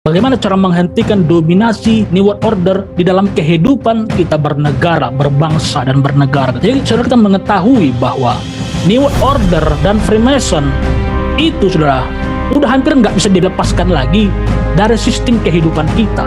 Bagaimana cara menghentikan dominasi New World Order di dalam kehidupan kita bernegara, berbangsa, dan bernegara. Jadi saudara, kita mengetahui bahwa New World Order dan Freemason itu, saudara, udah hampir nggak bisa dilepaskan lagi dari sistem kehidupan kita.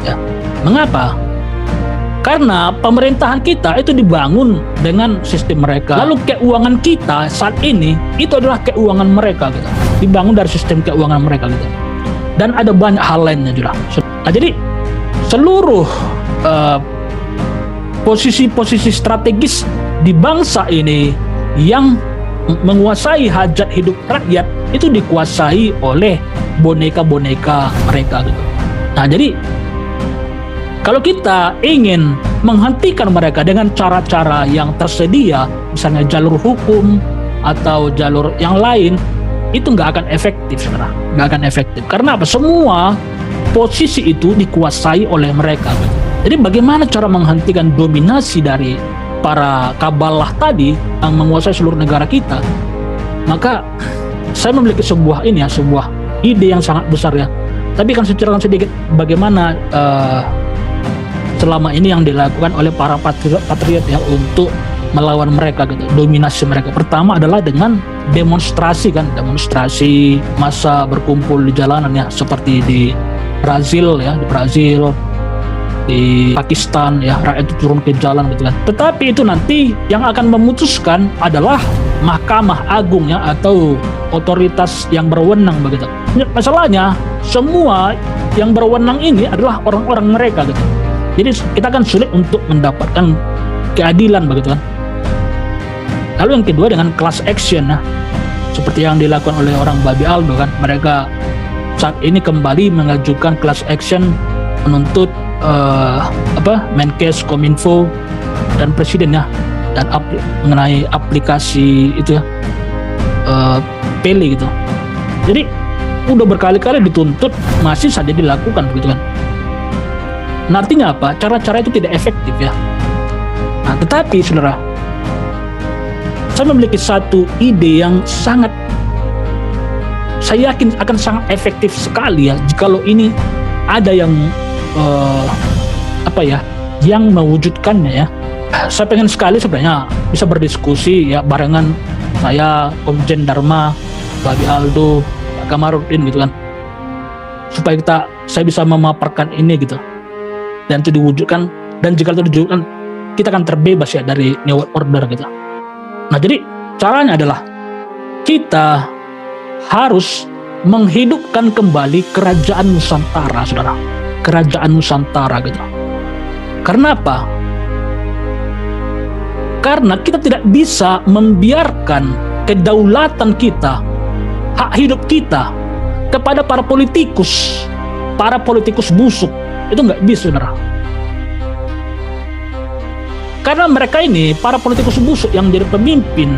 Ya. Mengapa? Karena pemerintahan kita itu dibangun dengan sistem mereka. Lalu keuangan kita saat ini itu adalah keuangan mereka, gitu. Dibangun dari sistem keuangan mereka, gitu. Dan ada banyak hal lainnya juga. Nah, jadi seluruh posisi-posisi strategis di bangsa ini yang menguasai hajat hidup rakyat itu dikuasai oleh boneka-boneka mereka, gitu. Nah, jadi kalau kita ingin menghentikan mereka dengan cara-cara yang tersedia, misalnya jalur hukum atau jalur yang lain, itu nggak akan efektif, saudara. Nggak akan efektif. Karena apa? Semua posisi itu dikuasai oleh mereka. Jadi bagaimana cara menghentikan dominasi dari para kabalah tadi yang menguasai seluruh negara kita? Maka saya memiliki sebuah ide yang sangat besar, ya. Tapi kan ceritakan sedikit bagaimana selama ini yang dilakukan oleh para patriot ya untuk melawan mereka, gitu, dominasi mereka. Pertama adalah dengan demonstrasi, demonstrasi massa berkumpul di jalanan, ya, seperti di Brazil, di Pakistan, ya, rakyat itu turun ke jalan, gitu kan. Tetapi itu nanti yang akan memutuskan adalah Mahkamah Agung, ya, atau otoritas yang berwenang, begitu. Masalahnya semua yang berwenang ini adalah orang-orang mereka, gitu. Jadi kita kan sulit untuk mendapatkan keadilan, begitu kan. Lalu yang kedua dengan class action, nah, seperti yang dilakukan oleh orang Babi Aldo, kan. Mereka saat ini kembali mengajukan class action menuntut Menkes, Kominfo, dan Presiden, ya, dan mengenai aplikasi itu, ya, Pele, gitu. Jadi udah berkali-kali dituntut, masih saja dilakukan, begitu kan. Nah, artinya apa? Cara-cara itu tidak efektif, ya. Nah, tetapi saudara, saya memiliki satu ide yang saya yakin akan sangat efektif sekali, ya, jikalau ini ada yang yang mewujudkannya, ya. Saya pengen sekali sebenarnya bisa berdiskusi, ya, barengan saya, Komjen Dharma, Babi Aldo, Pak Kamarudin, gitu kan, supaya saya bisa memaparkan ini, gitu, dan itu diwujudkan. Dan jika itu diwujudkan, kita akan terbebas, ya, dari New World Order, gitu. Nah, jadi caranya adalah kita harus menghidupkan kembali kerajaan Nusantara, saudara. Kerajaan Nusantara, gitu. Karena apa? Karena kita tidak bisa membiarkan kedaulatan kita, hak hidup kita, kepada para politikus busuk. Itu nggak bisa, saudara. Karena mereka ini, para politikus busuk yang jadi pemimpin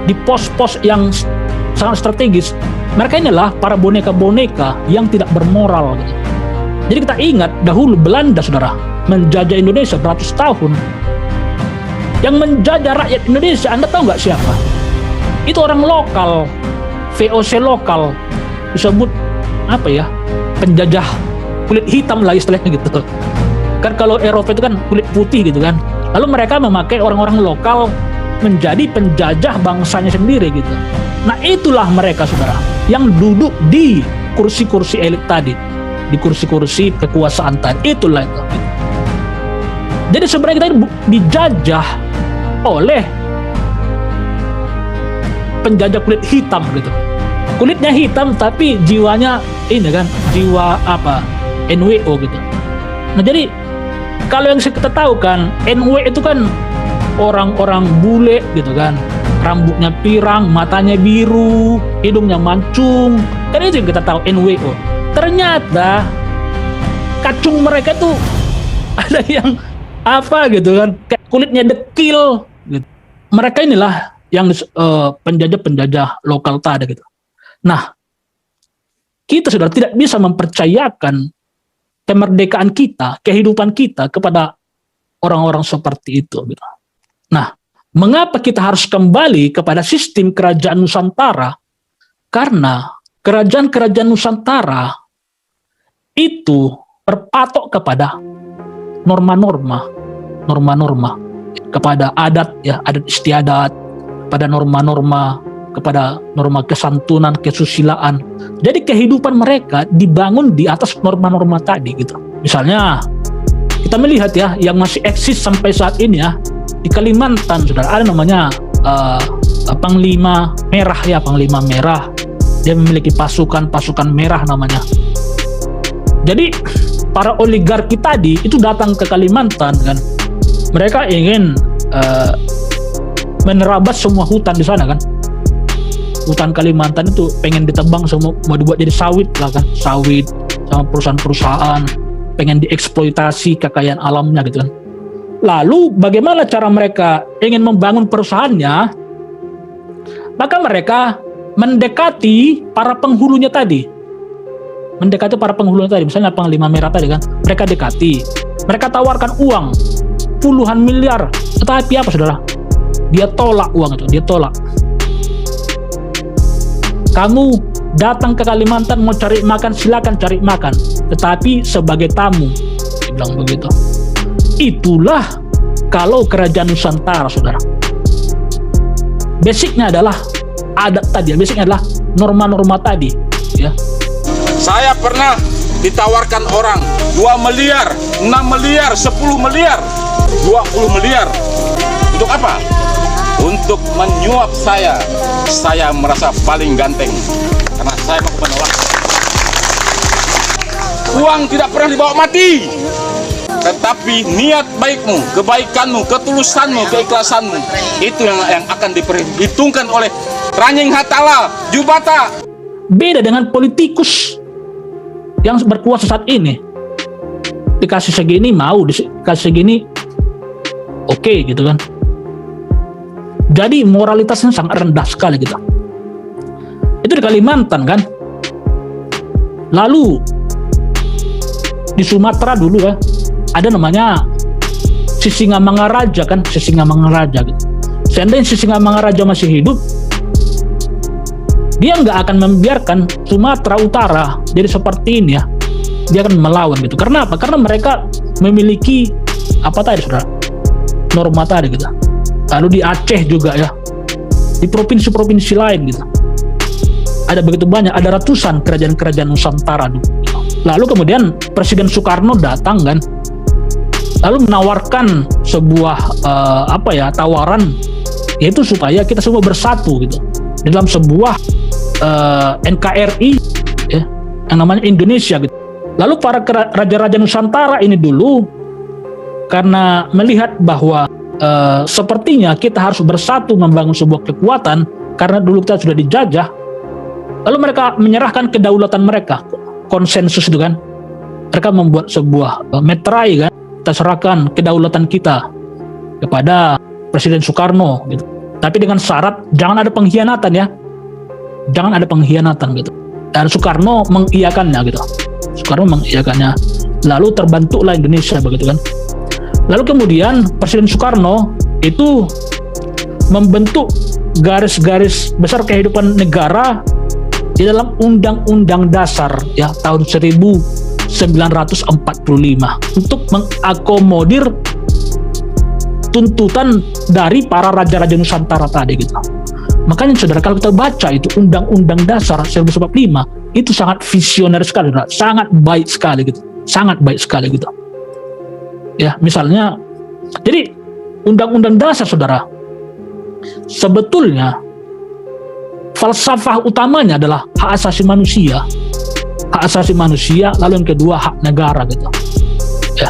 di pos-pos yang sangat strategis, mereka inilah para boneka-boneka yang tidak bermoral, gitu. Jadi kita ingat dahulu Belanda, saudara, menjajah Indonesia beratus tahun. Yang menjajah rakyat Indonesia, Anda tahu nggak siapa? Itu orang lokal, VOC lokal, disebut penjajah kulit hitam lah istilahnya, gitu. Kan kalau Eropa itu kan kulit putih, gitu kan. Lalu mereka memakai orang-orang lokal menjadi penjajah bangsanya sendiri, gitu. Nah, itulah mereka, saudara, yang duduk di kursi-kursi elit tadi, di kursi-kursi kekuasaan tadi. Itulah itu. Jadi sebenarnya kita dijajah oleh penjajah kulit hitam, gitu. Kulitnya hitam tapi jiwanya ini kan, jiwa NWO, gitu. Nah, jadi kalau yang kita tahu kan, NW itu kan orang-orang bule, gitu kan, rambutnya pirang, matanya biru, hidungnya mancung, kan itu yang kita tahu NWO. Ternyata kacung mereka tuh ada yang gitu kan, kayak kulitnya dekil, gitu. Mereka inilah yang penjajah-penjajah lokal tadi, gitu. Nah, kita sudah tidak bisa mempercayakan kemerdekaan kita, kehidupan kita kepada orang-orang seperti itu, gitu. Nah, mengapa kita harus kembali kepada sistem kerajaan Nusantara? Karena kerajaan-kerajaan Nusantara itu berpatok kepada norma-norma, kepada adat ya, adat istiadat, pada norma-norma, kepada norma kesantunan, kesusilaan. Jadi kehidupan mereka dibangun di atas norma-norma tadi gitu. Misalnya kita melihat ya, yang masih eksis sampai saat ini ya, di Kalimantan saudara, ada namanya Panglima Merah ya, Panglima Merah. Dia memiliki pasukan merah namanya. Jadi para oligarki tadi itu datang ke Kalimantan kan. Mereka ingin menerabas semua hutan di sana kan. Hutan Kalimantan itu pengen ditebang semua, mau dibuat jadi sawit lah kan, sawit sama perusahaan-perusahaan, pengen dieksploitasi kekayaan alamnya gitu kan. Lalu bagaimana cara mereka ingin membangun perusahaannya? Maka mereka mendekati para penghulunya tadi. Misalnya Panglima Merah tadi kan, mereka dekati, mereka tawarkan uang puluhan miliar, tetapi apa saudara? Dia tolak uang itu, dia tolak. Kamu datang ke Kalimantan mau cari makan, silakan cari makan, tetapi sebagai tamu, dia bilang begitu. Itulah kalau kerajaan Nusantara, saudara. Basicnya adalah adat tadi, basicnya adalah norma-norma tadi, ya. Saya pernah ditawarkan orang 2 miliar, 6 miliar, 10 miliar, 20 miliar. Untuk apa? Untuk menyuap saya. Saya merasa paling ganteng karena saya mampu menolak. Uang tidak pernah dibawa mati, tetapi niat baikmu, kebaikanmu, ketulusanmu, keikhlasanmu, itu yang akan diperhitungkan oleh Ranying Hatala Jubata. Beda dengan politikus yang berkuasa saat ini. Dikasih segini mau, dikasih segini oke gitu kan. Jadi moralitasnya sangat rendah sekali gitu. Itu di Kalimantan kan. Lalu di Sumatera dulu ya, ada namanya Sisingamangaraja kan, Sisingamangaraja gitu. Seandainya Sisingamangaraja masih hidup, dia nggak akan membiarkan Sumatera Utara jadi seperti ini ya. Dia akan melawan gitu. Karena apa? Karena mereka memiliki apa tadi saudara? Norma tadi gitu. Lalu di Aceh juga ya, di provinsi-provinsi lain gitu. Ada begitu banyak, ada ratusan kerajaan-kerajaan Nusantara dulu. Lalu kemudian Presiden Soekarno datang kan, lalu menawarkan sebuah tawaran, yaitu supaya kita semua bersatu gitu di dalam sebuah NKRI ya, yang namanya Indonesia gitu. Lalu para raja-raja Nusantara ini dulu karena melihat bahwa sepertinya kita harus bersatu membangun sebuah kekuatan karena dulu kita sudah dijajah, lalu mereka menyerahkan kedaulatan mereka, konsensus itu kan. Mereka membuat sebuah meterai kan, kita serahkan kedaulatan kita kepada Presiden Soekarno gitu. Tapi dengan syarat jangan ada pengkhianatan ya. Jangan ada pengkhianatan gitu. Dan Soekarno mengiyakannya gitu. Soekarno mengiyakannya. Lalu terbentuklah Indonesia begitu kan. Lalu kemudian Presiden Soekarno itu membentuk garis-garis besar kehidupan negara di dalam Undang-Undang Dasar ya tahun 1945 untuk mengakomodir tuntutan dari para raja-raja Nusantara tadi gitu. Makanya saudara, kalau kita baca itu Undang-Undang Dasar 1945 itu sangat visioner sekali, saudara. Sangat baik sekali gitu. Sangat baik sekali gitu. Ya, misalnya, jadi Undang-Undang Dasar, saudara, sebetulnya falsafah utamanya adalah hak asasi manusia. Hak asasi manusia, lalu yang kedua hak negara gitu. Ya.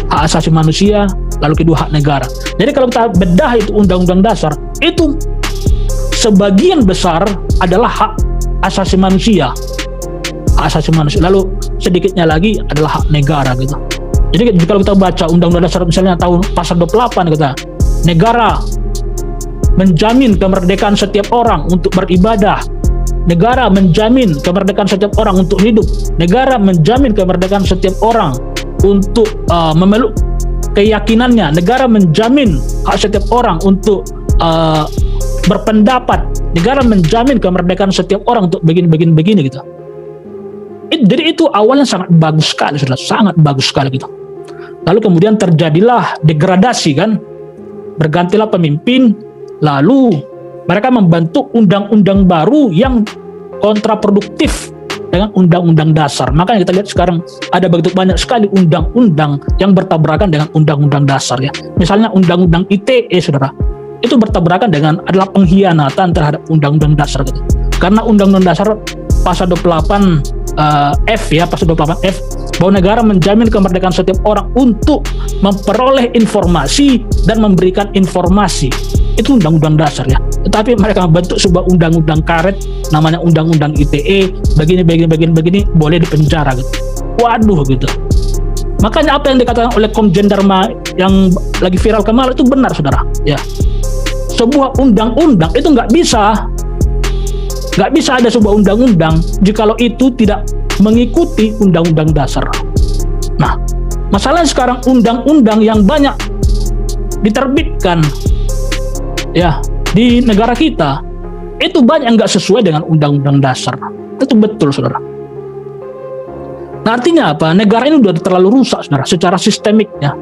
Hak asasi manusia, lalu kedua hak negara. Jadi kalau kita bedah itu Undang-Undang Dasar, itu sebagian besar adalah hak asasi manusia. Hak asasi manusia. Lalu sedikitnya lagi adalah hak negara gitu. Jadi kalau kita baca Undang-Undang Dasar misalnya tahun pasal 28 kata, negara menjamin kemerdekaan setiap orang untuk beribadah. Negara menjamin kemerdekaan setiap orang untuk hidup. Negara menjamin kemerdekaan setiap orang untuk memeluk keyakinannya. Negara menjamin hak setiap orang untuk berpendapat, negara menjamin kemerdekaan setiap orang untuk begini gitu. Jadi itu awalnya sangat bagus sekali, saudara, sangat bagus sekali gitu. Lalu kemudian terjadilah degradasi kan, bergantilah pemimpin, lalu mereka membentuk undang-undang baru yang kontraproduktif dengan undang-undang dasar. Makanya kita lihat sekarang ada begitu banyak sekali undang-undang yang bertabrakan dengan undang-undang dasar ya. Misalnya undang-undang ITE, saudara, itu bertabrakan dengan adalah pengkhianatan terhadap undang-undang dasar gitu. Karena undang-undang dasar pasal 28 F ya, pasal 28 F, bahwa negara menjamin kemerdekaan setiap orang untuk memperoleh informasi dan memberikan informasi. Itu undang-undang dasar ya. Tetapi mereka membentuk sebuah undang-undang karet namanya undang-undang ITE, begini boleh dipenjara gitu. Waduh gitu. Makanya apa yang dikatakan oleh Komjen Dharma yang lagi viral kemarin itu benar, saudara ya. Sebuah undang-undang itu nggak bisa ada sebuah undang-undang jikalau itu tidak mengikuti undang-undang dasar. Nah, masalahnya sekarang undang-undang yang banyak diterbitkan ya di negara kita itu banyak nggak sesuai dengan undang-undang dasar. Itu betul, saudara. Nah, artinya apa? Negara ini udah terlalu rusak, saudara, secara sistemik ya.